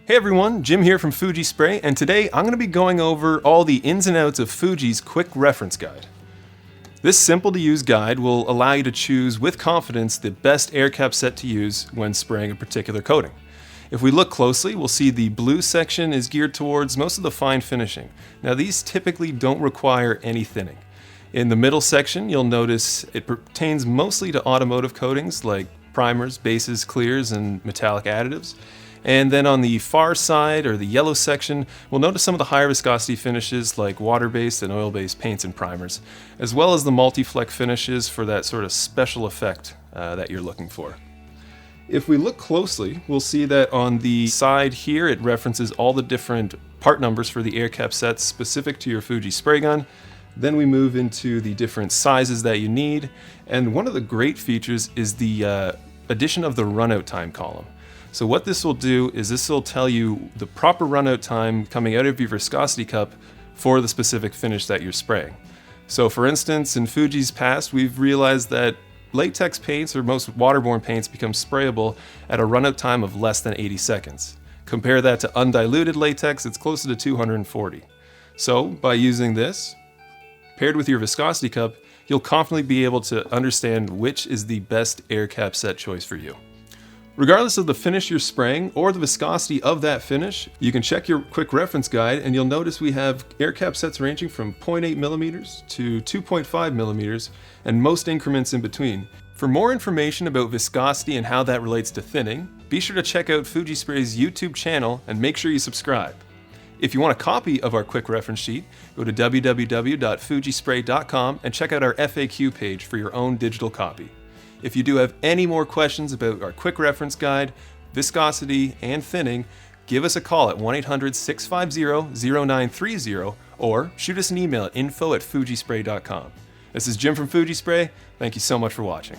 Hey everyone, Jim here from Fuji Spray, and today I'm going to be going over all the ins and outs of Fuji's quick reference guide. This simple to use guide will allow you to choose with confidence the best air cap set to use when spraying a particular coating. If we look closely, we'll see the blue section is geared towards most of the fine finishing. Now these typically don't require any thinning. In the middle section, you'll notice it pertains mostly to automotive coatings like primers, bases, clears, and metallic additives. And then on the far side, or the yellow section, we'll notice some of the higher viscosity finishes like water-based and oil-based paints and primers, as well as the multi-fleck finishes for that sort of special effect that you're looking for. If we look closely, we'll see that on the side here, it references all the different part numbers for the air cap sets specific to your Fuji spray gun. Then we move into the different sizes that you need, and one of the great features is the addition of the runout time column. So what this will do is this will tell you the proper runout time coming out of your viscosity cup for the specific finish that you're spraying. So for instance, in Fuji's past, we've realized that latex paints or most waterborne paints become sprayable at a runout time of less than 80 seconds. Compare that to undiluted latex, it's closer to 240. So by using this, paired with your viscosity cup, you'll confidently be able to understand which is the best air cap set choice for you. Regardless of the finish you're spraying or the viscosity of that finish, you can check your quick reference guide and you'll notice we have air cap sets ranging from 0.8 millimeters to 2.5 millimeters and most increments in between. For more information about viscosity and how that relates to thinning, be sure to check out Fuji Spray's YouTube channel and make sure you subscribe. If you want a copy of our quick reference sheet, go to www.fujispray.com and check out our FAQ page for your own digital copy. If you do have any more questions about our quick reference guide, viscosity, and thinning, give us a call at 1-800-650-0930 or shoot us an email at info@fujispray.com. This is Jim from Fuji Spray. Thank you so much for watching.